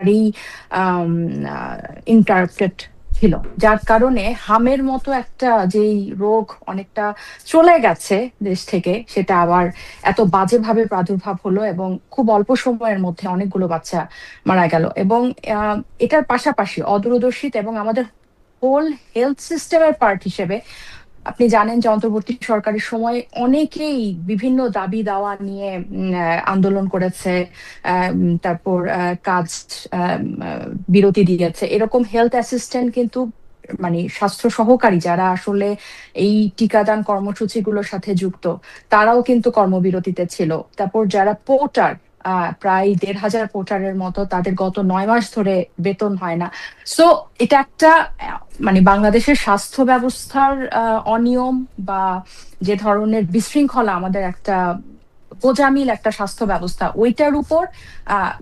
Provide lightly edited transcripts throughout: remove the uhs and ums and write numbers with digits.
একেবারেই ইন্টারাপ্টেড ছিল, যার কারণে হামের মতো একটা যেই রোগ অনেকটা চলে গেছে দেশ থেকে, সেটা আবার এত বাজেভাবে প্রাদুর্ভাব হলো এবং খুব অল্প সময়ের মধ্যে অনেকগুলো বাচ্চা মারা গেল। এবং এটার পাশাপাশি অদূরদর্শিত এবং আমাদের হোল হেলথ সিস্টেমের পার্ট হিসেবে আপনি জানেন যে অন্তর্বর্তী সরকারের সময় অনেকেই বিভিন্ন দাবি দাওয়া নিয়ে আন্দোলন করেছে, তারপর কাজ বিরতি দিয়েছে। এরকম হেলথ অ্যাসিস্ট্যান্ট কিন্তু মানে স্বাস্থ্য সহকারী যারা আসলে এই টিকাদান কর্মসূচিগুলোর সাথে যুক্ত, তারাও কিন্তু কর্মবিরতিতে ছিল। তারপর যারা পোর্টার, প্রায় 1,500 পোর্টারের মতো, তাদের গত 9 মাস ধরে বেতন হয় না। সো এটা একটা মানে বাংলাদেশের স্বাস্থ্য ব্যবস্থার অনিয়ম বা যে ধরনের বিশৃঙ্খলা আমাদের একটা গোজামিল একটা স্বাস্থ্য ব্যবস্থা, ওইটার উপর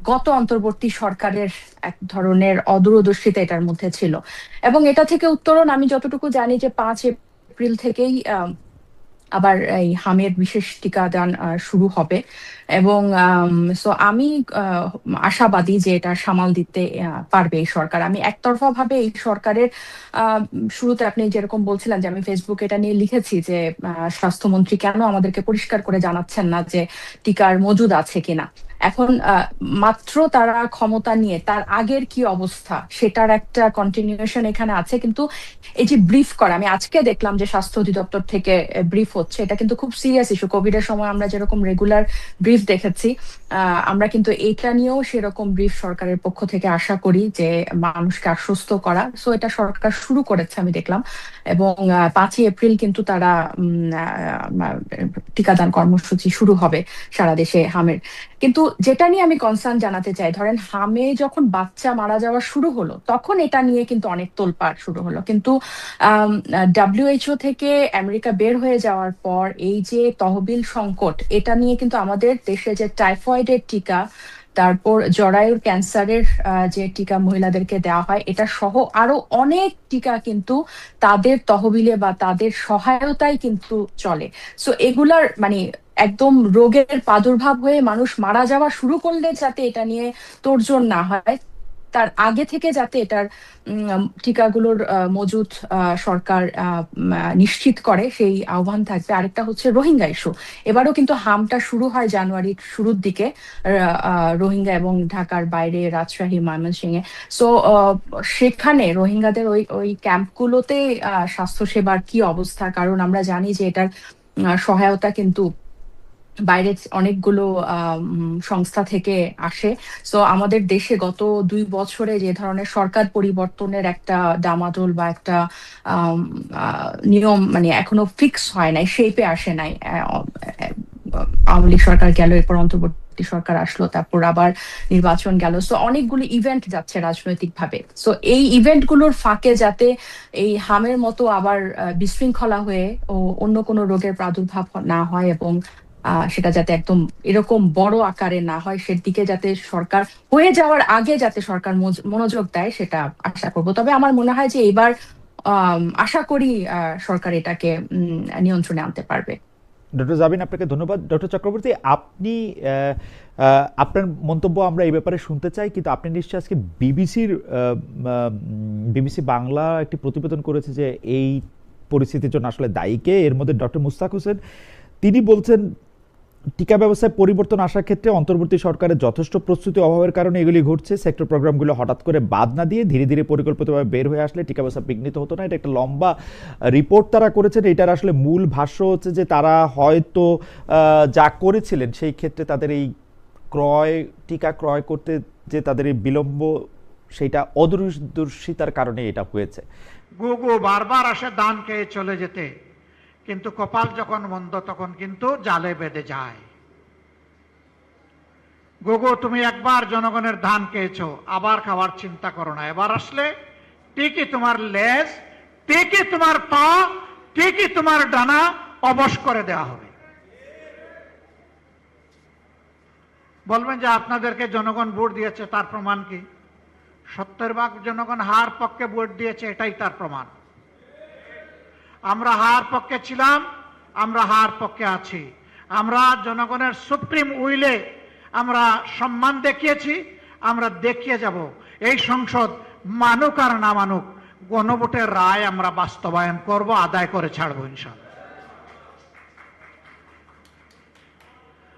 গত অন্তর্বর্তী সরকারের এক ধরনের অদূরদর্শিতা এটার মধ্যে ছিল। এবং এটা থেকে উত্তরণ আমি যতটুকু জানি যে 5 এপ্রিল থেকেই আবার এই হামের বিশেষ টিকাদান শুরু হবে। এবং সো আমি আশাবাদী যে এটা সামাল দিতে পারবে এই সরকার। আমি একতরফা ভাবে এই সরকারের শুরুতে আপনি যেরকম বলছিলেন যে আমি ফেসবুকে এটা নিয়ে লিখেছি যে স্বাস্থ্যমন্ত্রী কেন আমাদেরকে পরিষ্কার করে জানাচ্ছেন না যে টিকার মজুদ আছে কিনা। এখন মাত্র তারা ক্ষমতা নিয়ে তার আগের কি অবস্থা সেটার একটা কন্টিনিউশন এখানে আছে। কিন্তু এই যে ব্রিফ করা, আমি আজকে দেখলাম যে স্বাস্থ্য অধিদপ্তর থেকে ব্রিফ হচ্ছে, এটা কিন্তু খুব সিরিয়াস ইস্যু। কোভিড এর সময় আমরা যেরকম রেগুলার ব্রিফ দেখেছি, আমরা কিন্তু এটা নিয়েও সেরকম ব্রিফ সরকারের পক্ষ থেকে আশা করি যে মানুষকে আশ্বস্ত করা। সো এটা সরকার শুরু করেছে আমি দেখলাম। এবং 5ই এপ্রিল কিন্তু তারা টিকাদান কর্মসূচি শুরু হবে সারা দেশে হামের। কিন্তু যেটা নিয়ে আমি কনসার্ন জানাতে চাই, ধরেন হামে যখন বাচ্চা মারা যাওয়া শুরু হলো তখন এটা নিয়ে কিন্তু অনেক তোলপাড় শুরু হলো। কিন্তু WHO থেকে আমেরিকা বের হয়ে যাওয়ার পর এই যে তহবিল সংকট, এটা নিয়ে কিন্তু আমাদের দেশে যে টাইফয়েডের টিকা, তারপর জরায়ুর ক্যান্সারের যে টিকা মহিলাদেরকে দেওয়া হয়, এটা সহ আরো অনেক টিকা কিন্তু তাদের তহবিলে বা তাদের সহায়তায় কিন্তু চলে। সো এগুলার মানে একদম রোগের প্রাদুর্ভাব হয়ে মানুষ মারা যাওয়া শুরু করলে যাতে এটা নিয়ে তোড়জোড় না হয়, তার আগে থেকে যাতে এটার টিকাগুলোর মজুদ সরকার নিশ্চিত করে, সেই আহ্বান থাকবে। আরেকটা হচ্ছে রোহিঙ্গা ইস্যু। এবারও কিন্তু হামটা শুরু হয় জানুয়ারির শুরুর দিকে, রোহিঙ্গা এবং ঢাকার বাইরে রাজশাহী, ময়মনসিংহে। সো সেখানে রোহিঙ্গাদের ওই ওই ক্যাম্পগুলোতে স্বাস্থ্যসেবার কি অবস্থা, কারণ আমরা জানি যে এটার সহায়তা কিন্তু বাইরে অনেকগুলো সংস্থা থেকে আসে। সো আমাদের দেশে গত 2 বছরে যে ধরনের সরকার পরিবর্তনের একটা ডামাডোল বা একটা নিয়ম মানে এখনো ফিক্স হয় নাই, শেপে আসে নাই। আওয়ামী লীগ সরকার গেল, এরপর অন্তর্বর্তী সরকার আসলো, তারপর আবার নির্বাচন গেল। সো অনেকগুলো ইভেন্ট যাচ্ছে রাজনৈতিক ভাবে। সো এই ইভেন্ট গুলোর ফাঁকে যাতে এই হামের মতো আবার বিশৃঙ্খলা হয়ে ও অন্য কোনো রোগের প্রাদুর্ভাব না হয়, এবং সেটা যাতে একদম এরকম বড় আকারে না হয়, সেদিকে যাতে সরকার হয়ে যাওয়ার আগে যাতে সরকার মনোযোগ দেয়, সেটা আশা করব। তবে আমার মনে হয় যে এবার আশা করি সরকার এটাকে নিয়ন্ত্রণে আনতে পারবে। ডক্টর জাবিন, আপনাকে ধন্যবাদ। ডক্টর চক্রবর্তী, আপনি আপনার মন্তব্য আমরা এই ব্যাপারে শুনতে চাই, কিন্তু আপনি নিশ্চয়ই আজকে বিবিসি বাংলা একটি প্রতিবেদন করেছে যে এই পরিস্থিতির জন্য আসলে দায়ী কে। এর মধ্যে ডক্টর মুস্তাক হোসেন তিনি বলছেন টিকা ব্যবস্থায় পরিবর্তন আসার ক্ষেত্রে অন্তর্বর্তী সরকারের যথেষ্ট প্রস্তুতি অভাবের কারণে এগুলি ঘটছে। সেক্টর প্রোগ্রামগুলো হঠাৎ করে বাদ না দিয়ে ধীরে ধীরে পরিকল্পিতভাবে বের হয়ে আসলে টিকা ব্যবস্থা বিঘ্নিত হতো না। এটা একটা লম্বা রিপোর্ট তারা করেছেন। এটার আসলে মূল ভাষ্য হচ্ছে যে তারা হয়তো যা করেছিলেন সেই ক্ষেত্রে তাদের এই টিকা ক্রয় করতে যে তাদের এই বিলম্ব, সেটা অদূরদর্শিতার কারণে এটা হয়েছে। গুগু বারবার আসে দান খেয়ে চলে যেতে, কিন্তু কপাল যখন মন্দ তখন কিন্তু জালে বেঁধে যায়। গুগু, তুমি একবার জনগণের ধান খেয়েছো, আবার খাওয়ার চিন্তা করো না। এবার আসলে ঠিকই তোমার লেজ, ঠিকই তোমার পা, ঠিকই তোমার ডানা অবশ করে দেওয়া হবে। বলবেন যে আপনাদেরকে জনগণ ভোট দিয়েছে, তার প্রমাণ কি? 70% জনগণ হার পক্ষে ভোট দিয়েছে, এটাই তার প্রমাণ। আমরা হার পক্ষে ছিলাম, আমরা হার পক্ষে আছি। আমরা জনগণের সুপ্রিম উইলে আমরা সম্মান দেখিয়েছি, আমরা দেখিয়ে যাব এই সংসদ মানুক আর না মানুক, গণভোটের রায় আমরা বাস্তবায়ন করব, আদায় করে ছাড়বো ইনশাআল্লাহ।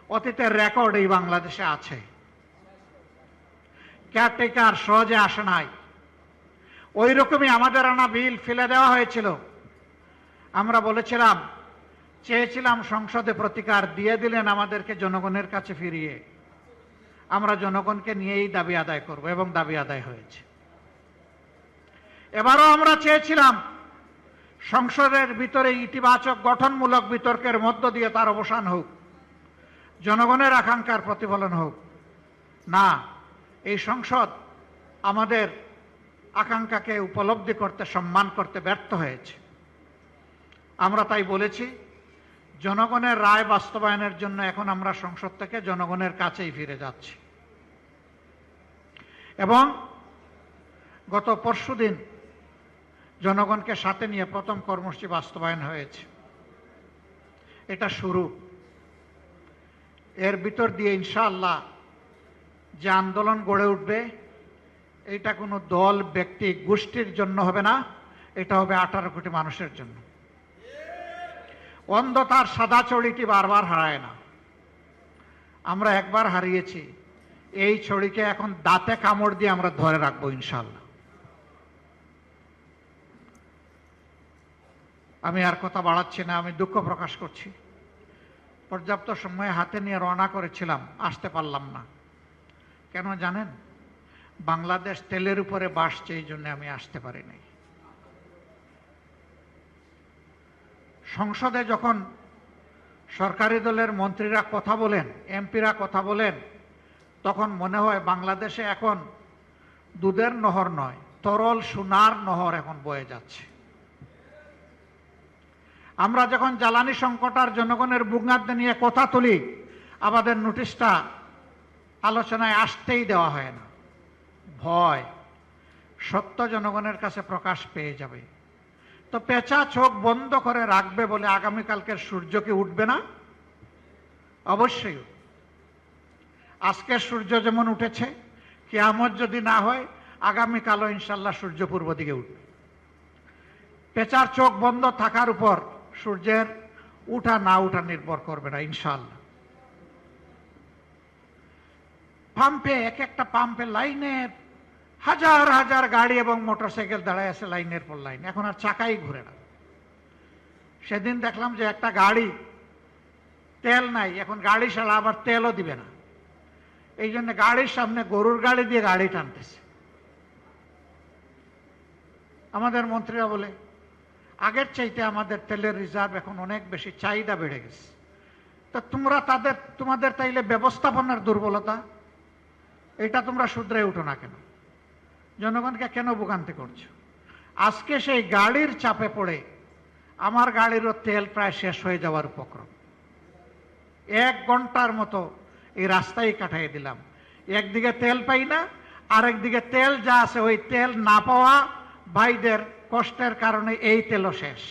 অতীতের রেকর্ড এই বাংলাদেশে আছে। কেয়ারটেকার সহজে আসে নাই, ওই রকমই আমাদের আনা বিল ফেলে দেওয়া হয়েছিল। আমরা বলেছিলাম, চেয়েছিলাম সংসদে প্রতিকার, দিয়ে দিলেন আমাদেরকে জনগণের কাছে ফিরিয়ে। আমরা জনগণকে নিয়েই দাবি আদায় করব এবং দাবি আদায় হয়েছে। এবারও আমরা চেয়েছিলাম সংসদের ভিতরে ইতিবাচক গঠনমূলক বিতর্কের মধ্য দিয়ে তার অবসান হোক, জনগণের আকাঙ্ক্ষার প্রতিফলন হোক। না, এই সংসদ আমাদের আকাঙ্ক্ষাকে উপলব্ধি করতে, সম্মান করতে ব্যর্থ হয়েছে। আমরা তাই বলেছি, জনগণের রায় বাস্তবায়নের জন্য এখন আমরা সংসদ থেকে জনগণের কাছেই ফিরে যাচ্ছি। এবং গত পরশুদিন জনগণকে সাথে নিয়ে প্রথম কর্মসূচি বাস্তবায়ন হয়েছে। এটা শুরু। এর ভিতর দিয়ে ইনশাআল্লাহ যে আন্দোলন গড়ে উঠবে, এটা কোনো দল, ব্যক্তি, গোষ্ঠীর জন্য হবে না, এটা হবে 18 কোটি মানুষের জন্য। অন্ধ তার সাদা ছড়িটি বারবার হারায় না। আমরা একবার হারিয়েছি, এই ছড়িকে এখন দাঁতে কামড় দিয়ে আমরা ধরে রাখবো ইনশাআল্লাহ। আমি আর কথা বাড়াচ্ছি না, আমি দুঃখ প্রকাশ করছি। পর্যাপ্ত সময় হাতে নিয়ে রওনা করেছিলাম, আসতে পারলাম না। কেন জানেন? বাংলাদেশ তেলের উপরে বাসছে, এই জন্য আমি আসতে পারি নাই। সংসদে যখন সরকারি দলের মন্ত্রীরা কথা বলেন, এমপিরা কথা বলেন, তখন মনে হয় বাংলাদেশে এখন দুধের নহর নয়, তরল সোনার নহর এখন বয়ে যাচ্ছে। আমরা যখন জ্বালানি সংকট আর জনগণের ভোগান্তি নিয়ে কথা তুলি, আমাদের নোটিশটা আলোচনায় আসতেই দেওয়া হয় না। ভয়, সত্য জনগণের কাছে প্রকাশ পেয়ে যাবে। তো পেঁচা চোখ বন্ধ করে রাখবে বলে আগামীকালকের সূর্য কি উঠবে না? অবশ্যই। আজকের সূর্য যেমন উঠেছে, কিয়ামত যদি না হয় আগামীকালও ইনশাল্লাহ সূর্য পূর্ব দিকে উঠবে। পেঁচার চোখ বন্ধ থাকার উপর সূর্যের উঠা না উঠা নির্ভর করবে না ইনশাআল্লাহ। পাম্পে, এক একটা পাম্পে লাইনের হাজার হাজার গাড়ি এবং মোটরসাইকেল দাঁড়ায় আছে লাইনের পর লাইন, এখন আর চাকাই ঘুরে না। সেদিন দেখলাম যে একটা গাড়ি তেল নাই, এখন গাড়ি ছাড়া আবার তেলও দিবে না, এই জন্য গাড়ির সামনে গরুর গাড়ি দিয়ে গাড়ি টানতেছে। আমাদের মন্ত্রীরা বলে, আগের চাইতে আমাদের তেলের রিজার্ভ এখন অনেক বেশি, চাহিদা বেড়ে গেছে। তো তোমাদের তাইলে ব্যবস্থাপনার দুর্বলতা, এটা তোমরা শুধরে উঠো না কেন? জনগণকে কেন ভোগান্তি করছো? আজকে সেই গাড়ির চাপে পড়ে আমার গাড়িরও তেল প্রায় শেষ হয়ে যাওয়ার উপক্রম। 1 ঘন্টার মতো এই রাস্তায় কাটাই দিলাম। একদিকে তেল পাই না, আরেকদিকে তেল যা আছে ওই তেল না পাওয়া ভাইদের কষ্টের কারণে এই তেলও শেষ।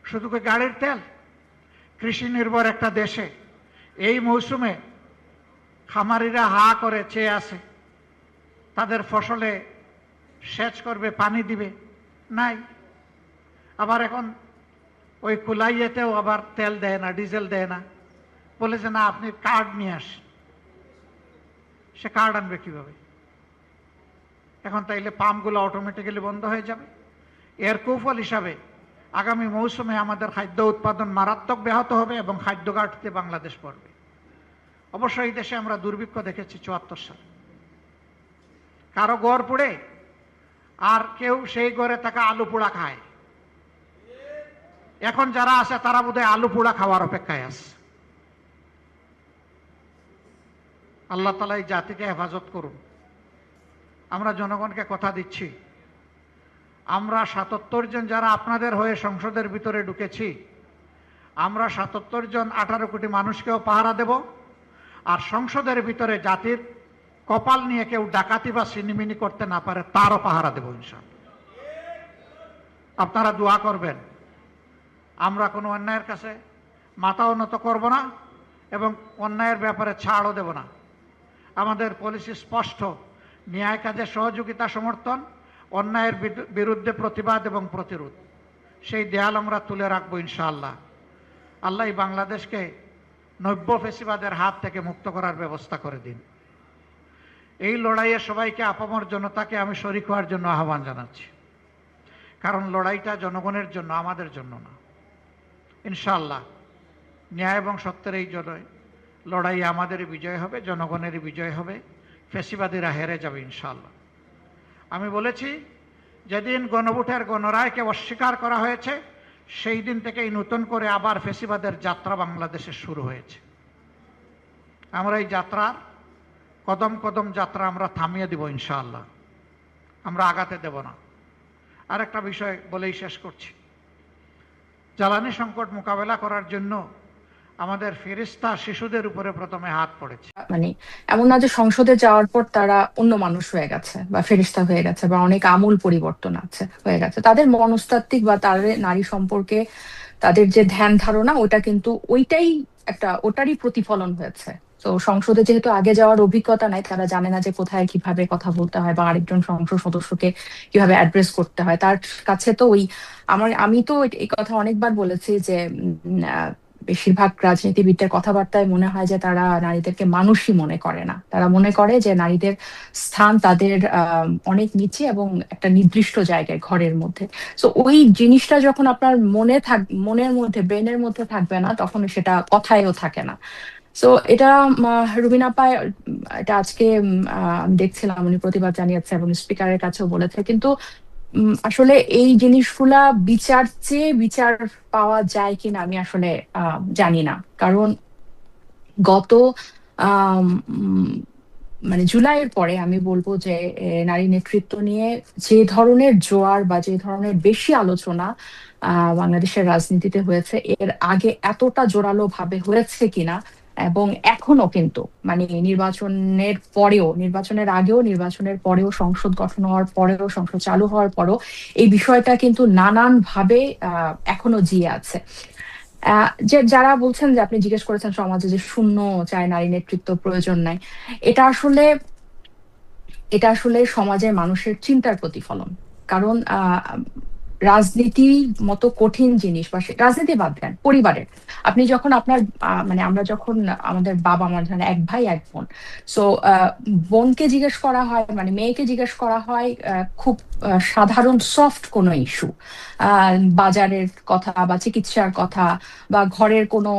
শুধু কি গাড়ির তেল? কৃষি নির্ভর একটা দেশে এই মৌসুমে খামারিরা হা করে চেয়ে আছে, তাদের ফসলে সেচ করবে, পানি দিবে, নাই। আবার এখন ওই কুলাইয়েতেও আবার তেল দেয় না, ডিজেল দেয় না, বলে যে না আপনি কার্ড নিয়ে আসেন। সে কার্ড আনবে কিভাবে? এখন তাইলে পাম্পগুলো অটোমেটিক্যালি বন্ধ হয়ে যাবে। এর কৌফল হিসাবে আগামী মৌসুমে আমাদের খাদ্য উৎপাদন মারাত্মক ব্যাহত হবে এবং খাদ্য ঘাটতিতে বাংলাদেশ পড়বে। অবশ্যই এই দেশে আমরা দুর্ভিক্ষ দেখেছি 74 সালে, কারো গড় পুড়ে আর কেউ সেই গড়ে তাকে আলু পোড়া খায়। এখন যারা আছে তারা বোধহয় আলু পোড়া খাওয়ার অপেক্ষায় আছে। আল্লাহ তাআলা এই জাতিকে হেফাজত করুন। আমরা জনগণকে কথা দিচ্ছি, আমরা 77 জন যারা আপনাদের হয়ে সংসদের ভিতরে ঢুকেছি, আমরা 77 জন 18 কোটি মানুষকেও পাহারা দেব। আর সংসদের ভিতরে জাতির কপাল নিয়ে কেউ ডাকাতি বা সিনিমিনি করতে না পারে তারও পাহারা দেব ইনশাআল্লাহ। আপনারা দোয়া করবেন। আমরা কোনো অন্যায়ের কাছে মাথা উন্নত করব না এবং অন্যায়ের ব্যাপারে ছাড়ও দেব না। আমাদের পলিসি স্পষ্ট, ন্যায় কাজে সহযোগিতা সমর্থন, অন্যায়ের বিরুদ্ধে প্রতিবাদ এবং প্রতিরোধ। সেই দেয়াল আমরা তুলে রাখবো ইনশাআল্লাহ। আল্লাহ বাংলাদেশকে নব্য ফেসিবাদের হাত থেকে মুক্ত করার ব্যবস্থা করে দিন। এই লড়াইয়ে সবাইকে, আপামর জনতাকে আমি শরিক হওয়ার জন্য আহ্বান জানাচ্ছি, কারণ লড়াইটা জনগণের জন্য, আমাদের জন্য না। ইনশাআল্লাহ ন্যায় এবং সত্যের এই লড়াইয়ে আমাদেরই বিজয় হবে, জনগণেরই বিজয় হবে, ফেসিবাদীরা হেরে যাবে ইনশাআল্লাহ। আমি বলেছি, যেদিন গণভোটের গণরায়কে অস্বীকার করা হয়েছে, সেই দিন থেকেই নতুন করে আবার ফেসিবাদের যাত্রা বাংলাদেশে শুরু হয়েছে। আমরা এই যাত্রার কদম কদম যাত্রা আমরা থামিয়ে দিব ইনশাআল্লাহ, আমরা আগাতে দেব না। আরেকটা বিষয় বলেই শেষ করছি, জ্বালানি সংকট মোকাবেলা করার জন্য আমাদের ফেরেশতা শিশুদের উপরে প্রথমে হাত পড়েছে। মানে এমন না যে সংসদে যাওয়ার পর তারা অন্য মানুষ হয়ে গেছে বা ফেরেশতা হয়ে গেছে বা অনেক আমূল পরিবর্তন হয়ে গেছে। তাদের মনস্তাত্ত্বিক বা তাদের নারী সম্পর্কে তাদের যে ধ্যান ধারণা, ওটা কিন্তু ওটারই প্রতিফলন হয়েছে। তো সংসদে যেহেতু আগে যাওয়ার অভিজ্ঞতা নাই, তারা জানে না যে কোথায় কিভাবে কথা বলতে হয় বা আরেকজন সংসদ সদস্যকে কিভাবে অ্যাড্রেস করতে হয়। তার কাছে তো আমি তো এই কথা অনেকবার বলেছি যে বেশিরভাগ রাজনীতিবিদদের কথাবার্তায় মনে হয় যে তারা নারীদেরকে মানুষই মনে করে না। তারা মনে করে যে নারীদের স্থান তাদের অনেক নিচে এবং একটা নির্দিষ্ট জায়গায়, ঘরের মধ্যে। তো ওই জিনিসটা যখন আপনার মনের মধ্যে, ব্রেনের মধ্যে থাকবে না, তখন সেটা কথায়ও থাকে না। তো এটা রুবিনা আপা, এটা আজকে আমি দেখছিলাম উনি প্রতিবাদ জানিয়েছে এবং স্পিকারের কাছেও বলেছে, কিন্তু আসলে এই জিনিসগুলা বিচার পাওয়া যায় কিনা আমি আসলে জানি না। কারণ গত মানে জুলাইয়ের পরে আমি বলবো যে নারী নেতৃত্ব নিয়ে যে ধরনের জোয়ার বা যে ধরনের বেশি আলোচনা বাংলাদেশের রাজনীতিতে হয়েছে, এর আগে এতটা জোরালো ভাবে হয়েছে কিনা। এবং এখনো কিন্তু মানে নির্বাচনের আগেও, নির্বাচনের পরেও, সংসদ গঠন হওয়ার পরেও, সংসদ চালু হওয়ার পরেও এই বিষয়টা কিন্তু নানান ভাবে এখনো জিয়ে আছে। যে যারা বলছেন, যে আপনি জিজ্ঞেস করেছেন সমাজে যে শূন্য চায়, নারী নেতৃত্ব প্রয়োজন নাই, এটা আসলে সমাজের মানুষের চিন্তার প্রতিফলন। কারণ রাজনীতি মতো কঠিন জিনিস, বা রাজনীতি বাদ দেন, পরিবারের আপনি যখন আপনার মানে আমরা যখন আমাদের বাবা মার ধরেন এক ভাই এক বোন, সো বোনকে জিজ্ঞেস করা হয়, মানে মেয়েকে জিজ্ঞেস করা হয় খুব সাধারণ সফট কোনো ইস্যু, বাজারের কথা বা চিকিৎসার কথা বা ঘরের কোনো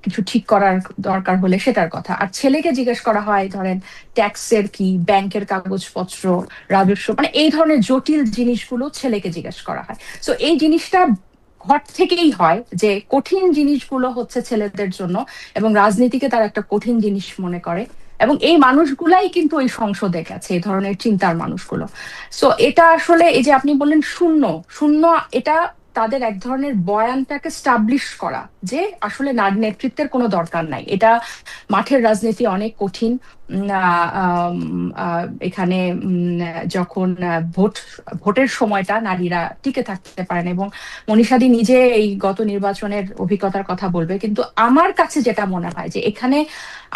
কিছু ঠিক করার দরকার হলে সেটার কথা। আর ছেলেকে জিজ্ঞেস করা হয় ধরেন ট্যাক্সের কি, ব্যাংকের কাগজপত্র, রাজস্ব, মানে এই ধরনের জটিল জিনিসগুলো ছেলেকে জিজ্ঞেস করা হয়। তো এই জিনিসটা ঘর থেকেই হয় যে কঠিন জিনিসগুলো হচ্ছে ছেলেদের জন্য, এবং রাজনীতিকে তারা একটা কঠিন জিনিস মনে করে। এবং এই মানুষগুলাই কিন্তু ওই সংসদে গেছে, এই ধরনের চিন্তার মানুষগুলো। সো এটা আসলে, এই যে আপনি বললেন শূন্য শূন্য, এটা তাদের এক ধরনের বয়ানটাকে স্টাবলিশ করা যে আসলে নারী নেতৃত্বের কোনো দরকার নাই। এটা মাঠের রাজনীতি অনেক কঠিন। এখানে যখন ভোটের সময়টা নারীরা টিকে থাকতে পারেন, এবং মনীষাদি নিজে এই গত নির্বাচনের অভিজ্ঞতার কথা বলবে। কিন্তু আমার কাছে যেটা মনে হয় যে এখানে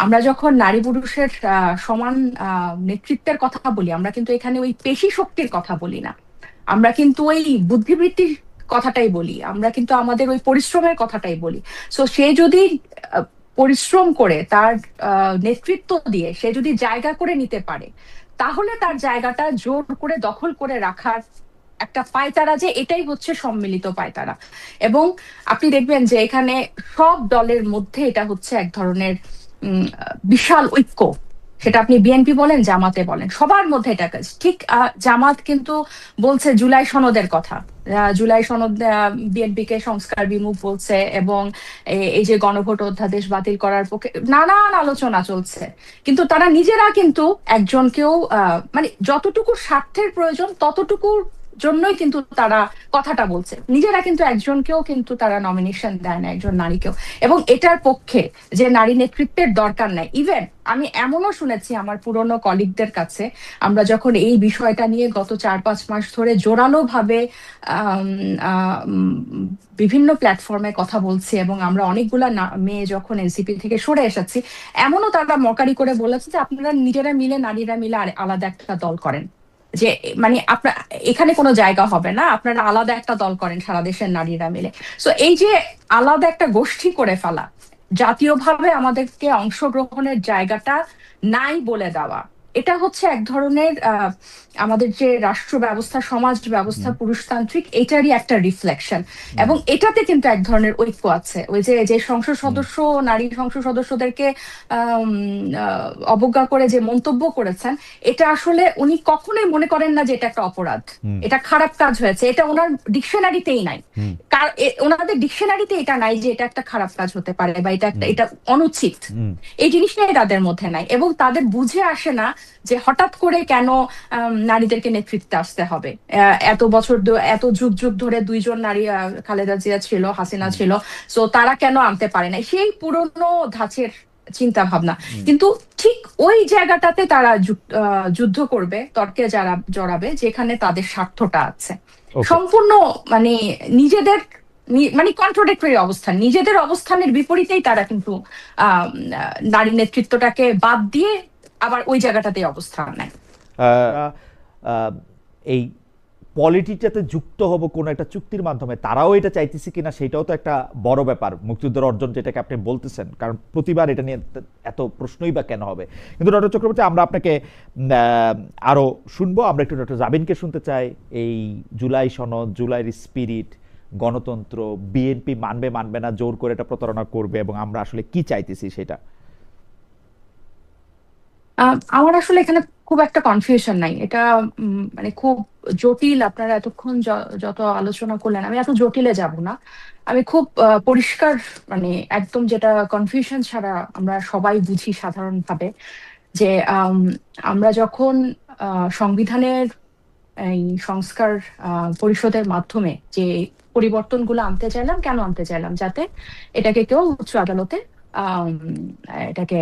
আমরা যখন নারী পুরুষের সমান নেতৃত্বের কথা বলি, আমরা কিন্তু এখানে ওই পেশি শক্তির কথা বলি না, আমরা কিন্তু ওই বুদ্ধিবৃত্তির কথাটাই বলি, আমরা কিন্তু আমাদের ওই পরিশ্রমের কথাটাই বলি। সো সে যদি পরিশ্রম করে, তার নেতৃত্ব দিয়ে সে যদি জায়গা করে নিতে পারে, তাহলে তার জায়গাটা জোর করে দখল করে রাখার একটা পায়তারা, যে এটাই হচ্ছে সম্মিলিত পায়তারা। এবং আপনি দেখবেন যে এখানে সব দলের মধ্যে এটা হচ্ছে এক ধরনের বিশাল ঐক্য। সেটা আপনি বিএনপি বলেন, জামাতে বলেন, সবার মধ্যে এটা কাজ ঠিক। জামাত কিন্তু বলছে জুলাই সনদের কথা, জুলাই সনদ বিএনপি কে সংস্কার বিমুখ বলছে, এবং এই যে গণভোট অধ্যাদেশ বাতিল করার পক্ষে নানান আলোচনা চলছে। কিন্তু তারা নিজেরা কিন্তু একজনকেও মানে যতটুকু স্বার্থের প্রয়োজন ততটুকু জন্যই কিন্তু তারা কথাটা বলছে, নিজেরা কিন্তু একজনকেও কিন্তু তারা নমিনেশন দেয় না, একজন নারীকেও। এবং এটার পক্ষে যে নারী নেতৃত্বের দরকার নাই। ইভেন আমি এমনও শুনেছি আমার পুরনো কলিগদের কাছে, আমরা যখন এই বিষয়টা নিয়ে গত 4-5 মাস ধরে জোরালো ভাবে বিভিন্ন প্ল্যাটফর্মে কথা বলছি, এবং আমরা অনেকগুলা মেয়ে যখন এনসিপি থেকে সরে এসেছি, এমনও তারা মকারি করে বলেছে যে আপনারা নিজেরা মিলে, নারীরা মিলে আলাদা একটা দল করেন, যে মানে আপনার এখানে কোনো জায়গা হবে না, আপনারা আলাদা একটা দল করেন সারা দেশের নারীরা মিলে। সো এই যে আলাদা একটা গোষ্ঠী করে ফেলা, জাতীয়ভাবে আমাদেরকে অংশগ্রহণের জায়গাটা নাই বলে দেওয়া, এটা হচ্ছে এক ধরনের আমাদের যে রাষ্ট্র ব্যবস্থা, সমাজ ব্যবস্থা পুরুষতান্ত্রিক, এটারই একটা রিফ্লেকশন। এবং এটাতে কিন্তু এক ধরনের ঐক্য আছে। ওই যে যে সংসদ সদস্য, নারী সংসদ সদস্যদেরকে অবজ্ঞা করে যে মন্তব্য করেছেন, এটা আসলে উনি কখনোই মনে করেন না যে এটা একটা অপরাধ, এটা খারাপ কাজ হয়েছে, এটা ওনার ডিকশনারিতেই নাই। ওনাদের ডিকশনারিতে এটা নাই যে এটা একটা খারাপ কাজ হতে পারে বা এটা অনুচিত, এই জিনিসটাই তাদের মধ্যে নাই। এবং তাদের বুঝে আসে না যে হঠাৎ করে কেন নারীদেরকে নেতৃত্বে আসতে হবে। এত বছর এত যুগ যুগ ধরে দুইজন নারী, খালেদা জিয়া ছিল, হাসিনা ছিল, সো তারা কেন আনতে পারে না, সেই পুরনো ধাঁচের চিন্তা ভাবনা। কিন্তু ঠিক ওই জায়গাটাতে তারা যুদ্ধ করবে, তর্কে যারা জড়াবে যেখানে তাদের স্বার্থটা আছে। সম্পূর্ণ মানে নিজেদের মানে কন্ট্রাডিক্টরি অবস্থান, নিজেদের অবস্থানের বিপরীতেই তারা কিন্তু নারী নেতৃত্বটাকে বাদ দিয়ে আবার ওই জায়গাটাতে অবস্থান নেয়। এই পলিটিক্সটাতে যুক্ত হব কোন একটা চুক্তির মাধ্যমে, তারাও এটা চাইতেছে কিনা সেটাও তো একটা বড় ব্যাপার, মুক্তিযুদ্ধের অর্জন যেটাকে আপনি বলতেছেন, কারণ প্রতিবার এটা নিয়ে এত প্রশ্নই বা কেন হবে। কিন্তু ডক্টর চক্রবর্তী, আমরা আপনাকে আরো শুনবো। আমরা একটু ডক্টর জাবিনকে শুনতে চাই। এই জুলাই সনদ, জুলাইয়ের স্পিরিট, গণতন্ত্র, বিএনপি মানবে মানবে না, জোর করে এটা প্রতারণা করবে, এবং আমরা আসলে কি চাইতেছি সেটা। আমার আসলে এখানে খুব একটা কনফিউশন নাই, এটা মানে খুব জটিল। আপনারা এতক্ষণ যত আলোচনা করলেন, আমি এত জটিলে যাব না। আমি খুব পরিষ্কার, মানে একদম যেটা কনফিউশন ছাড়া আমরা সবাই বুঝি সাধারণভাবে, যে আমরা যখন সংবিধানের এই সংস্কার পরিষদের মাধ্যমে যে পরিবর্তনগুলো আনতে চাইলাম, কেন আনতে চাইলাম? যাতে এটাকে কেউ উচ্চ আদালতে এটাকে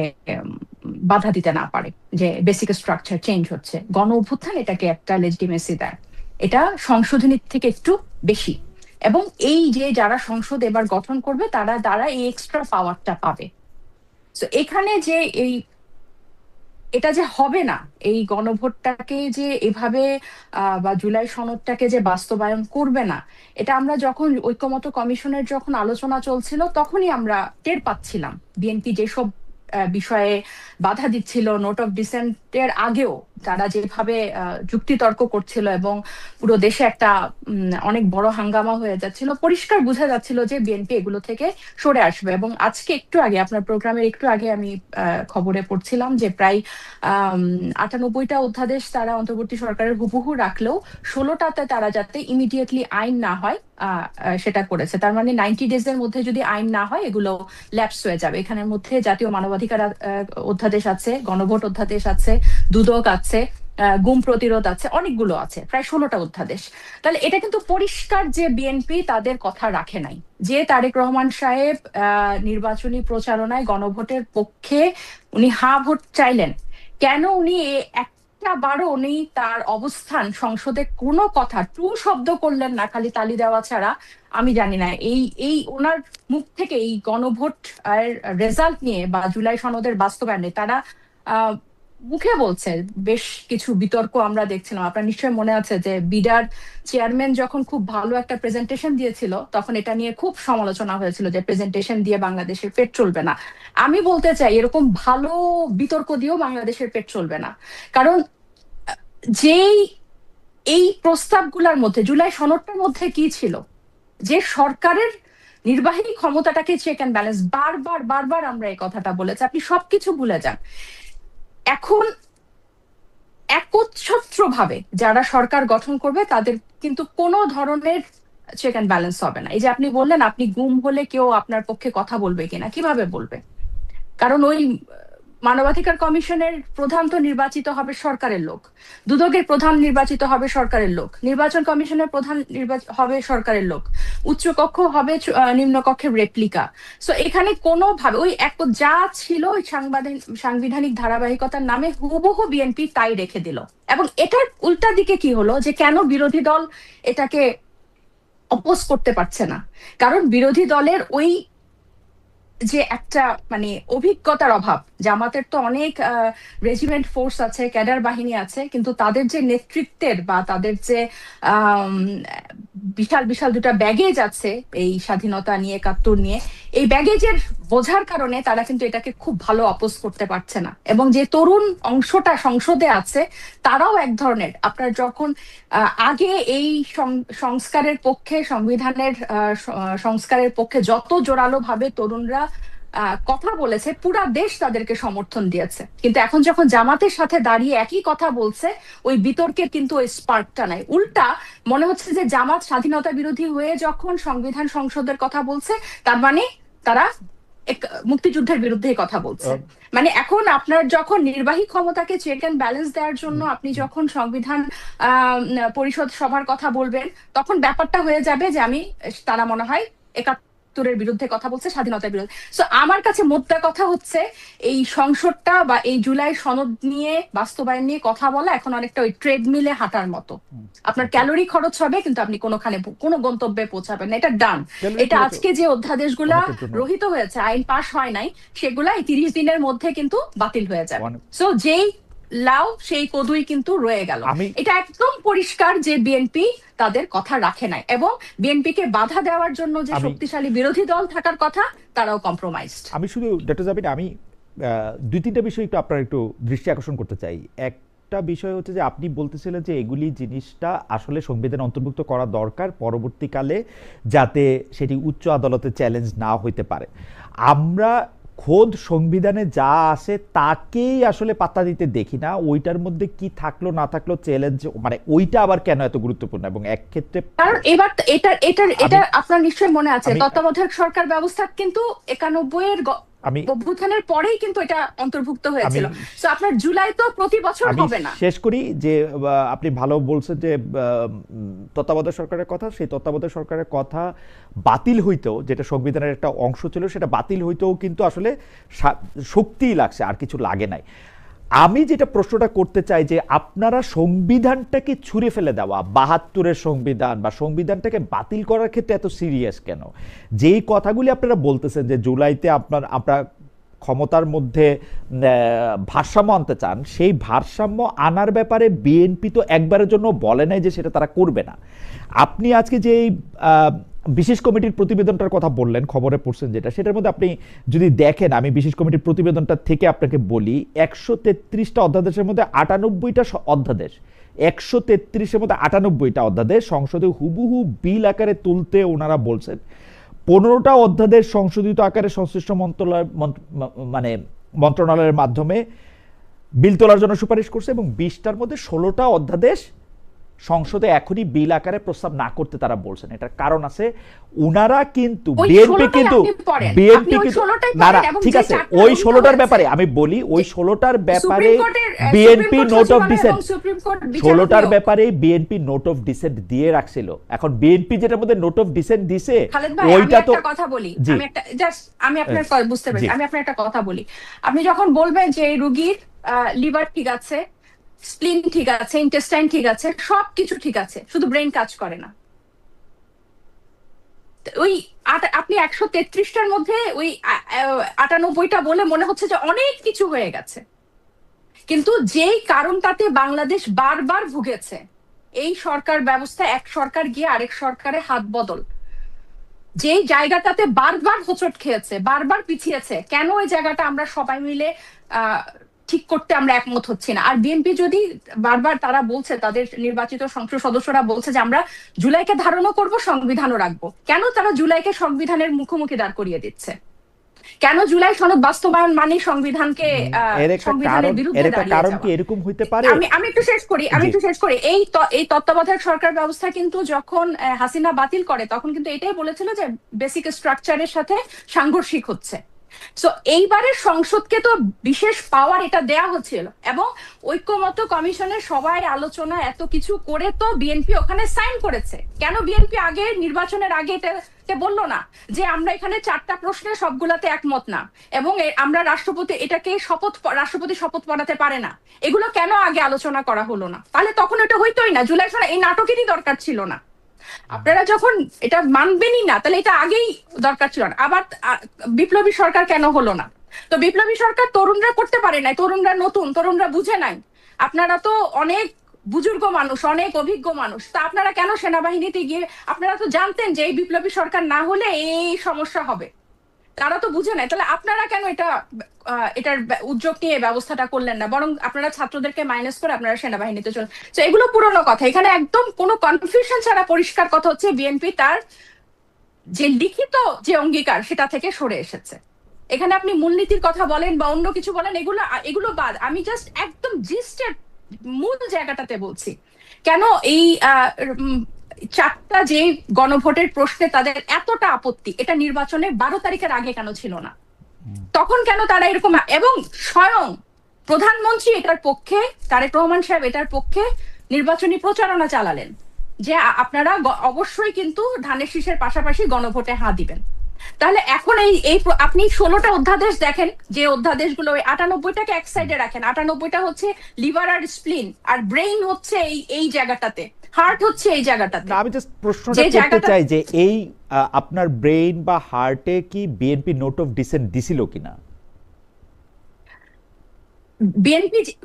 বাধা দিতে না পারে, যে বেসিক স্ট্রাকচার চেঞ্জ হচ্ছে। গণ অভ্যুত্থান এটাকে একটা লেজিটিমেসি দেয়, এটা সংশোধনীর থেকে একটু বেশি। এবং এই যে যারা সংসদ এবার গঠন করবে, তারা এই এক্সট্রা পাওয়ারটা পাবে। তো এখানে যে এটা যে হবে না, এই গণভোটটাকে যে এভাবে বা জুলাই সনদটাকে যে বাস্তবায়ন করবে না, এটা আমরা যখন ঐক্যমত্য কমিশনের যখন আলোচনা চলছিল তখনই আমরা টের পাচ্ছিলাম। বিএনপি যেসব বিষয়ে বাধা দিচ্ছিল, নোট অফ ডিসেন্টের আগেও তারা যেভাবে যুক্তিতর্ক করছিল, এবং পুরো দেশে একটা অনেক বড় হাঙ্গামা হয়ে যাচ্ছিল, পরিষ্কার বোঝা যাচ্ছিল যে বিএনপি এগুলো থেকে সরে আসবে। এবং আজকে একটু আগে, আপনার প্রোগ্রামের একটু আগে আমি খবরে পড়ছিলাম যে প্রায় 98টা অধ্যাদেশ তারা অন্তর্বর্তী সরকারের হুবহু রাখলেও 16টাতে তারা যাতে ইমিডিয়েটলি আইন না হয় সেটা করেছে। তার মানে 90 ডেজের মধ্যে যদি আইন না হয়, এগুলো ল্যাপস হয়ে যাবে। এখানের মধ্যে জাতীয় মানবাধিকার অধ্যাদেশ আছে, গণভোট অধ্যাদেশ আছে, দুদক আছে, গুম প্রতিরোধ আছে, অনেকগুলো আছে, প্রায় 16টা অধ্যাদেশ। তাহলে এটা কিন্তু পরিষ্কার যে বিএনপি তাদের কথা রাখে নাই। যে তারেক রহমান সাহেব নির্বাচনী প্রচারণায় গণভোটের পক্ষে উনি হা ভোট চাইলেন, কেন উনি একটা বারও উনি তার অবস্থান সংসদে কোনো কথা টু শব্দ করলেন না, খালি তালি দেওয়া ছাড়া? আমি জানি না এই ওনার মুখ থেকে এই গণভোট রেজাল্ট নিয়ে বা জুলাই সনদের বাস্তবায়নে তারা মুখে বলছে। বেশ কিছু বিতর্ক আমরা দেখছিলাম, আপনার নিশ্চয়ই মনে আছে যে বিডার চেয়ারম্যান যখন খুব ভালো একটা প্রেজেন্টেশন দিয়েছিল, তখন এটা নিয়ে খুব সমালোচনা হয়েছিল যে প্রেজেন্টেশন দিয়ে বাংলাদেশের পেট চলবে না। আমি বলতে চাই, এরকম ভালো বিতর্ক দিয়েও বাংলাদেশের পেট চলবে না। কারণ যেই এই প্রস্তাবগুলোর মধ্যে, জুলাই সনদটার মধ্যে কি ছিল, যে সরকারের নির্বাহী ক্ষমতাটাকে চেক অ্যান্ড ব্যালেন্স, বারবার বারবার আমরা এই কথাটা বলেছি, আপনি সবকিছু ভুলে যান। এখন একচ্ছত্র ভাবে যারা সরকার গঠন করবে, তাদের কিন্তু কোনো ধরনের চেক অ্যান্ড ব্যালেন্স হবে না। এই যে আপনি বললেন, আপনি গুম হলে কেউ আপনার পক্ষে কথা বলবে কিনা, কিভাবে বলবে? কারণ ওই মানবাধিকার কমিশনের প্রধান তো নির্বাচিত হবে সরকারের লোক, দুদকের প্রধান নির্বাচিত হবে সরকারের লোক, নির্বাচন কমিশনের প্রধান হবে সরকারের লোক, উচ্চকক্ষ হবে নিম্নকক্ষের রেপ্লিকা। সো এখানে কোনোভাবে ওই এক যা ছিল ওই সাংবিধানিক ধারাবাহিকতার নামে হুবহু বিএনপি তাই রেখে দিল। এবং এটার উল্টা দিকে কি হলো যে কেন বিরোধী দল এটাকে অপোজ করতে পারছে না, কারণ বিরোধী দলের ওই যে একটা মানে অভিজ্ঞতার অভাব। জামাতের তো অনেক রেজিমেন্ট ফোর্স আছে, ক্যাডার বাহিনী আছে, কিন্তু তাদের যে নেতৃত্বের বা তাদের যে বিশাল বিশাল দুটা ব্যাগেজ আছে এই স্বাধীনতা নিয়ে, ৭১ নিয়ে, এই ব্যাগেজের বোঝার কারণে তারা কিন্তু এটাকে খুব ভালো অপোজ করতে পারছে না। এবং যে তরুণ অংশটা সংসদে আছে তারাও এক ধরনের, আপনার যখন আগে এই সংস্কারের পক্ষে, সংবিধানের সংস্কারের পক্ষে যত জোরালো ভাবে তরুণরা কথা বলেছে, পুরা দেশ তাদেরকে সমর্থন দিয়েছে, কিন্তু এখন যখন জামাতের সাথে দাঁড়িয়ে একই কথা বলছে, ওই বিতর্কের কিন্তু ওই স্পার্কটা নাই। উল্টা মনে হচ্ছে যে জামাত স্বাধীনতা বিরোধী হয়ে যখন সংবিধান সংসদের কথা বলছে, তার মানে তারা মুক্তিযুদ্ধের বিরুদ্ধে কথা বলছে। মানে এখন আপনার যখন নির্বাহী ক্ষমতাকে চেক অ্যান্ড ব্যালেন্স দেওয়ার জন্য আপনি যখন সংবিধান পরিষদ সভার কথা বলবেন, তখন ব্যাপারটা হয়ে যাবে যে তারা মনে হয় ৭১-এর বিরুদ্ধে কথা বলছে, স্বাধীনতার বিরুদ্ধে। সো আমার কাছে মোদ্দা কথা হচ্ছে এই সংসদটা বা এই জুলাই সনদ নিয়ে, বাস্তবায়ন নিয়ে কথা বলা এখন অনেকটা ওই ট্রেডমিলে হাঁটার মতো। আপনার ক্যালোরি খরচ হবে কিন্তু আপনি কোনো গন্তব্যে পৌঁছাবেন না, এটা ডান। এটা আজকে যে অধ্যাদেশগুলা রহিত হয়েছে, আইন পাশ হয় নাই, সেগুলা এই 30 দিনের মধ্যে কিন্তু বাতিল হয়ে যাবে। সো যেই লাউ সেই কদুই কিন্তু রয়ে গেল। এটা একদম পরিষ্কার যে বিএনপি তাদের কথা রাখে নাই, এবং বিএনপিকে বাধা দেওয়ার জন্য যে শক্তিশালী বিরোধী দল থাকার কথা তারাও কম্প্রোমাইজড। আমি শুধু ডক্টর জাবির, আমি 2-3টা বিষয় একটু আপনার একটু দৃষ্টি আকর্ষণ করতে চাই। একটা বিষয় হচ্ছে যে আপনি বলতেছিলেন যে এগুলি জিনিসটা আসলে সংবিধানে অন্তর্ভুক্ত করা দরকার পরবর্তীকালে, যাতে সেটি উচ্চ আদালতে চ্যালেঞ্জ না হইতে পারে। আমরা খোদ সংবিধানে যা আছে তাকেই আসলে পাত্তা দিতে দেখি না, ওইটার মধ্যে কি থাকলো না থাকলো চ্যালেঞ্জ, মানে ওইটা আবার কেন এত গুরুত্বপূর্ণ। এবং এক ক্ষেত্রে কারণ এবার এটা আপনার নিশ্চয়ই মনে আছে, তত্ত্বাবধায়ক সরকার ব্যবস্থা কিন্তু 91-এর অভ্যুত্থানের পরেই কিন্তু এটা অন্তর্ভুক্ত হয়েছিল। সো আপনার জুলাই তো প্রতি বছর হবে না। শেষ করি যে আপনি ভালো বলছেন যে তত্ত্বাবধায়ক সরকারের কথা, সেই তত্ত্বাবধায়ক সরকারের কথা বাতিল হইতেও, যেটা সংবিধানের একটা অংশ ছিল, সেটা বাতিল হইতেও কিন্তু আসলে শক্তিই লাগছে, আর কিছু লাগে নাই। আমি যেটা প্রশ্নটা করতে চাই যে আপনারা সংবিধানটাকে ছুঁড়ে ফেলে দেওয়া, 72-এর সংবিধান বা সংবিধানটাকে বাতিল করার ক্ষেত্রে এত সিরিয়াস কেন? যেই কথাগুলি আপনারা বলতেছেন যে জুলাইতে আপনারা ক্ষমতার মধ্যে ভারসাম্য আনতে চান, সেই ভারসাম্য আনার ব্যাপারে বিএনপি তো একবারের জন্য বলে নাই যে সেটা তারা করবে না। আপনি আজকে যে বিশেষ কমিটির প্রতিবেদনটার কথা বললেন, খবরে পড়ছেন যেটা, সেটার মধ্যে আপনি যদি দেখেন, আমি বিশেষ কমিটির প্রতিবেদনটা থেকে আপনাকে বলি, 133টা অধ্যাদেশের মধ্যে 98টা অধ্যাদেশ, 133-এর মধ্যে 98টা অধ্যাদেশ সংসদে হুবহু বিল আকারে তুলতে ওনারা বলছেন। 15টা অধ্যাদেশ সংশোধিত আকারে সংশ্লিষ্ট মন্ত্রণালয়ের মাধ্যমে বিল তোলার জন্য সুপারিশ করছে, এবং 20টার মধ্যে 16টা অধ্যাদেশ সংসদে এখনই বিল আকারে প্রস্তাব না করতে তারা বলছেন। এটার কারণ আছে, উনারা কিন্তু বিএনপি কিন্তু না, ঠিক আছে, ওই 16টার ব্যাপারে আমি বলি, ওই 16টার ব্যাপারে বিএনপি নোট অফ ডিসেন্ট, 16টার ব্যাপারে বিএনপি নোট অফ ডিসেন্ট দিয়ে রাখছিল। এখন বিএনপি যেটার মধ্যে নোট অফ ডিসেন্ট দিছে, ওইটা তো কথা বলি, আমি আপনার বুঝতে পারছি, আমি আপনার একটা কথা বলি। আপনি যখন বলবেন যে রোগীর লিভার ঠিক আছে, স্প্লিন ঠিক আছে, ইন্টেস্টাইন ঠিক আছে, সবকিছু ঠিক আছে, শুধু ব্রেন কাজ করে না, ওই আপনি 133টার মধ্যে ওই 98টা বলে মনে হচ্ছে যে অনেক কিছু হয়ে গেছে, কিন্তু যেই কারণটাতে বাংলাদেশ বারবার ভুগেছে, এই সরকার ব্যবস্থা, এক সরকার গিয়ে আরেক সরকারের হাত বদল, যেই জায়গাটাতে বারবার হোঁচট খেয়েছে, বারবার পিছিয়েছে, কেন ওই জায়গাটা আমরা সবাই মিলে ঠিক করতে আমরা একমত হচ্ছি না? আর বিএনপি যদি বারবার, তারা বলছে, তাদের নির্বাচিত সংসদ সদস্যরা বলছে যে আমরা জুলাইকে ধারণও করব, সংবিধানও রাখবো, কেন তারা জুলাইকে সংবিধানের মুখোমুখি দাঁড় করিয়ে দিচ্ছে? কেন জুলাই সনদ বাস্তবায়ন মানে সংবিধানকে সংবিধানের বিরুদ্ধে দাঁড়িয়ে যাওয়া? কারণ কি এরকম হইতে পারে? আমি একটু শেষ করি। এই তত্ত্বাবধায়ক সরকার ব্যবস্থা কিন্তু যখন হাসিনা বাতিল করে, তখন কিন্তু এটাই বলেছিল যে বেসিক স্ট্রাকচারের সাথে সাংঘর্ষিক হচ্ছে, সো এইবারের সংসদকে তো বিশেষ পাওয়ার এটা দেয়া হচ্ছিল, এবং ঐক্যমত্য কমিশনের সবাই আলোচনা এত কিছু করে তো বিএনপি ওখানে সাইন করেছে। কেন বিএনপি আগে নির্বাচনের আগে এটাকে বললো না যে আমরা এখানে 4টা প্রশ্নের সবগুলাতে একমত না, এবং আমরা রাষ্ট্রপতি শপথ পড়াতে পারে না, এগুলো কেন আগে আলোচনা করা হলো না? তাহলে তখন এটা হইতোই না, জুলাই সনদ এই নাটকেরই দরকার ছিল না। আপনারা যখন এটা মানবেনই না, তাহলে এটা আগেই দরকার ছিল না। আবার বিপ্লবী সরকার কেন হলো না? তো বিপ্লবী সরকার তরুণরা করতে পারে নাই, তরুণরা নতুন, তরুণরা বুঝে নাই। আপনারা তো অনেক বুজুর্গ মানুষ, অনেক অভিজ্ঞ মানুষ, তা আপনারা কেন সেনাবাহিনীতে গিয়ে, আপনারা তো জানতেন যে এই বিপ্লবী সরকার না হলে এই সমস্যা হবে, তারা তো বুঝে নাই। তাহলে আপনারা কেন এটার উদ্যোগ নিয়ে ব্যবস্থাটা করলেন না, বরং আপনারা ছাত্রদেরকে মাইনাস করে আপনারা সেনাবাহিনীতে চলেন? তো এগুলো পুরনো কথা, এখানে একদম কোনো কনফিউশন ছাড়া পরিষ্কার কথা হচ্ছে বিএনপি তার যে লিখিত যে অঙ্গীকার সেটা থেকে সরে এসেছে। এখানে আপনি মূলনীতির কথা বলেন বা অন্য কিছু বলেন, এগুলো বাদ, আমি জাস্ট একদম জিস্টের মূল জায়গাটাতে বলছি কেন এই 4টা যে গণভোটের প্রশ্নে তাদের এতটা আপত্তি, এটা নির্বাচনের 12 তারিখের আগে কেন ছিল না? তখন কেন তারা এরকম, এবং স্বয়ং প্রধানমন্ত্রী এটার পক্ষে, তারেক রহমান সাহেব এটার পক্ষে নির্বাচনী প্রচারণা চালালেন যে আপনারা অবশ্যই কিন্তু ধানের শীষের পাশাপাশি গণভোটে হাঁ দিবেন। তাহলে এখন এই আপনি 16টা অধ্যাদেশ দেখেন, যে অধ্যাদেশগুলো 98টাকে এক সাইডে রাখেন, 98টা হচ্ছে লিভার আর স্প্লিন, আর ব্রেইন হচ্ছে এই জায়গাটাতে, হার্ট হচ্ছে এই জায়গাটাতে। আমি জাস্ট প্রশ্নটা করতে চাই যে এই আপনার ব্রেইন বা হার্টে কি বিএনপি নোট অফ ডিসেন্ট দিছিল কিনা?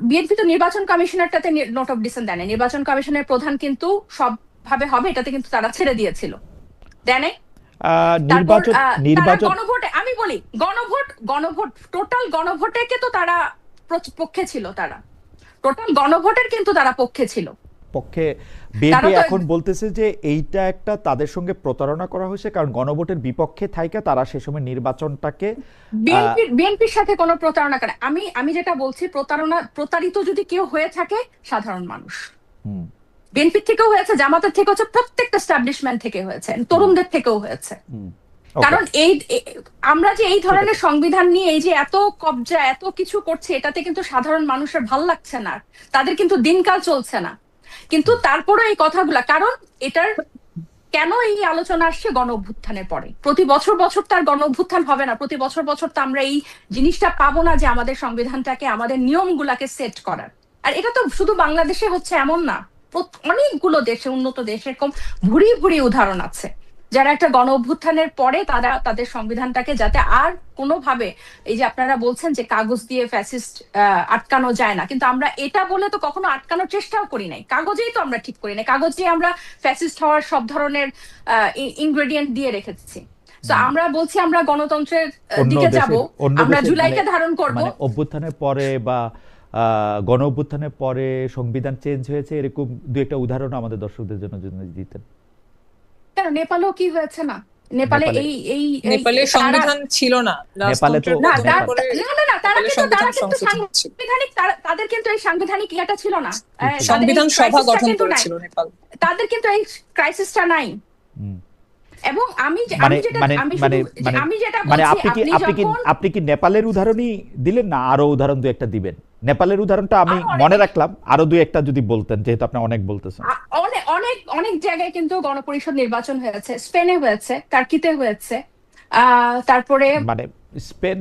বিএনপি তো নির্বাচন কমিশনারটাতে নোট অফ ডিসেন্ট দেয় না, নির্বাচন কমিশনের প্রধান কিন্তু সব ভাবে হবে এটাতে কিন্তু তারা ছেড়ে দিয়েছিল, দেয় নাই? নির্বাচন গণভোটে, আমি বলি গণভোট টোটাল গণভোটে তো তারা পক্ষে ছিল, তারা টোটাল গণভোটের কিন্তু তারা পক্ষে ছিল। বিএনপি এখন বলতেছে যে এইটা একটা তাদের সঙ্গে প্রতারণা করা হয়েছে, কারণ গণভোটের বিপক্ষে থাইকা তারা সে সময় নির্বাচনটাকে, বিএনপির সাথে কোনো প্রতারণা করে, আমি যেটা বলছি, প্রতারিত যদি কেউ হয়ে থাকে সাধারণ মানুষ, বিএনপি থেকেও হয়েছে, জামাতের থেকে হচ্ছে, প্রত্যেকটা এস্টাবলিশমেন্ট থেকে হয়েছে, তরুণদের থেকেও হয়েছে। কারণ আমরা যে এই ধরনের সংবিধান নিয়ে এই যে এত কবজা এত কিছু করছে, এটাতে কিন্তু সাধারণ মানুষের ভাল লাগছে না, তাদের কিন্তু দিনকাল চলছে না। কিন্তু তারপরে এই কথাগুলা, কারণ এটার কেন এই আলোচনা আসছে গণ অভ্যুত্থানের পরে, প্রতি বছর তার গণ অভ্যুত্থান হবে না, প্রতি বছর তো আমরা এই জিনিসটা পাবো না যে আমাদের সংবিধানটাকে, আমাদের নিয়মগুলাকে সেট করার। আর এটা তো শুধু বাংলাদেশে হচ্ছে এমন না, অনেকগুলো দেশে, উন্নত দেশে এরকম ভুরি উদাহরণ আছে যারা একটা গণ অভ্যুত্থানের পরে তারা তাদের সংবিধানটাকে যাতে আর কোনোভাবে, এই যে আপনারা বলছেন যে কাগজ দিয়ে ফ্যাসিস্ট আটকানো যায় না, কিন্তু আমরা এটা বলে তো কখনো আটকানোর চেষ্টাও করি নাই, কাগজেই তো আমরা ঠিক করি নাই, কাগজে আমরা ফ্যাসিস্ট হওয়ার সব ধরনের ইনগ্রেডিয়েন্ট দিয়ে রেখেছি। তো আমরা বলছি আমরা গণতন্ত্রের দিকে যাব, আমরা জুলাইকে ধারণ করব। অভ্যুত্থানের পরে বা গণ অভ্যুত্থানের পরে সংবিধান চেঞ্জ হয়েছে, এরকম দু একটা উদাহরণ আমাদের দর্শকদের জন্য যদি দিতেন। কেন নেপালেও কি হয়েছে না? নেপালে নেপালে সংবিধান ছিল না, নেপালে তো না তারা কিন্তু সাংবিধানিক, তাদের কিন্তু এই সাংবিধানিক ইয়েটা ছিল না, সংবিধান সভা গঠন করেছিল নেপাল, তাদের কিন্তু এই ক্রাইসিসটা নাই। এবং আপনি কি নেপালের উদাহরণই দিলেন না, আরো উদাহরণ দু একটা দিবেন? নেপালের উদাহরণটা আমি মনে রাখলাম, আরো দু একটা যদি বলতেন, যেহেতু আপনি অনেক বলতেছেন। অনেক জায়গায় কিন্তু গণপরিষদ নির্বাচন হয়েছে, স্পেনে হয়েছে, টার্কিতে হয়েছে, তারপরে মানে স্পেন,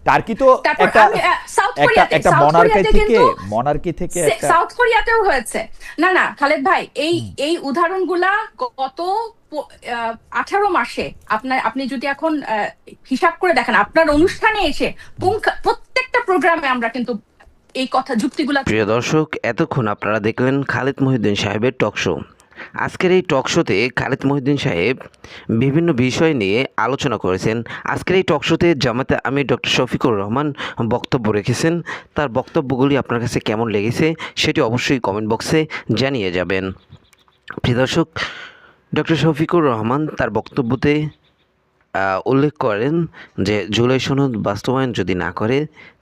টার্কি তো একটা মনার্কি থেকে সাউথ কোরিয়াতেও হয়েছে। না খালেদ ভাই, এই উদাহরণগুলা গত 18 মাসে আপনি যদি এখন হিসাব করে দেখেন, আপনার অনুষ্ঠানে এসে প্রত্যেকটা প্রোগ্রামে আমরা কিন্তু এই কথা যুক্তিগুলা। প্রিয় দর্শক, এতক্ষণ আপনারা দেখলেন খালেদ মহিউদ্দিন সাহেবের টক শো। আজকের এই টক শোতে খালেদ মহিউদ্দিন সাহেব বিভিন্ন বিষয় নিয়ে আলোচনা করেছেন। আজকের এই টক শোতে জামাতে আমির ডক্টর শফিকুর রহমান বক্তব্য রেখেছেন। তার বক্তব্যগুলি আপনার কাছে কেমন লেগেছে সেটি অবশ্যই কমেন্ট বক্সে জানিয়ে যাবেন। প্রিয় দর্শক, ডক্টর শফিকুর রহমান তার বক্তব্যতে উল্লেখ করেন যে জুলাই সনদ বাস্তবায়ন যদি না করে,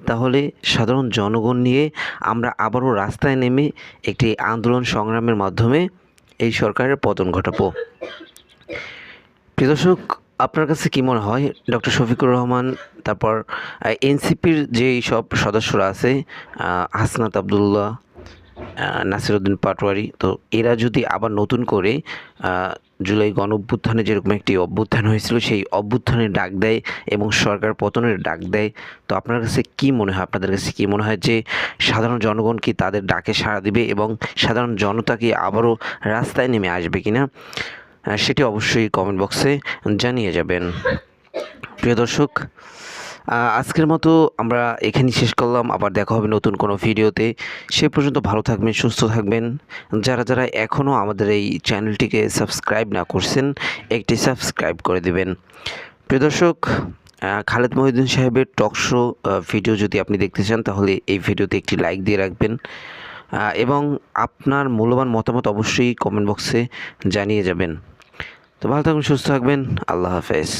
তাহলে সাধারণ জনগণ নিয়ে আমরা আবারও রাস্তায় নেমে একটি আন্দোলন সংগ্রামের মাধ্যমে এই সরকারের পতন ঘটাবো। প্রিয় দর্শক, আপনার কাছে কি মনে হয় ডক্টর শফিকুর রহমান, তারপর এনসিপির যেই সব সদস্যরা আছে, হাসনাত আবদুল্লাহ, নাসিরউদ্দিন পাটোয়ারি, তো এরা যদি আবার নতুন করে জুলাই গণ অভ্যুত্থানে যেরকম একটি অভ্যুত্থান হয়েছিল সেই অভ্যুত্থানের ডাক দেয় এবং সরকার পতনের ডাক দেয়, তো আপনার কাছে কি মনে হয়, আপনাদের কাছে কি মনে হয় যে সাধারণ জনগণ কি তাদের ডাকে সাড়া দিবে এবং সাধারণ জনতা কি আবারও রাস্তায় নেমে আসবে কিনা, সেটি অবশ্যই কমেন্ট বক্সে জানিয়ে যাবেন। প্রিয় দর্শক, আজকের মতো আমরা এখানেই শেষ করলাম। আবার দেখা হবে নতুন কোনো ভিডিওতে। সে পর্যন্ত ভালো থাকবেন, সুস্থ থাকবেন। যারা যারা এখনও আমাদের এই চ্যানেলটিকে সাবস্ক্রাইব না করছেন, একটি সাবস্ক্রাইব করে দিবেন। প্রিয় দর্শক, খালেদ মহিউদ্দিন সাহেবের টক শো ভিডিও যদি আপনি দেখতে চান তাহলে এই ভিডিওতে একটি লাইক দিয়ে রাখবেন এবং আপনার মূল্যবান মতামত অবশ্যই কমেন্ট বক্সে জানিয়ে যাবেন। তো ভালো থাকবেন, সুস্থ থাকবেন। আল্লাহ হাফেজ।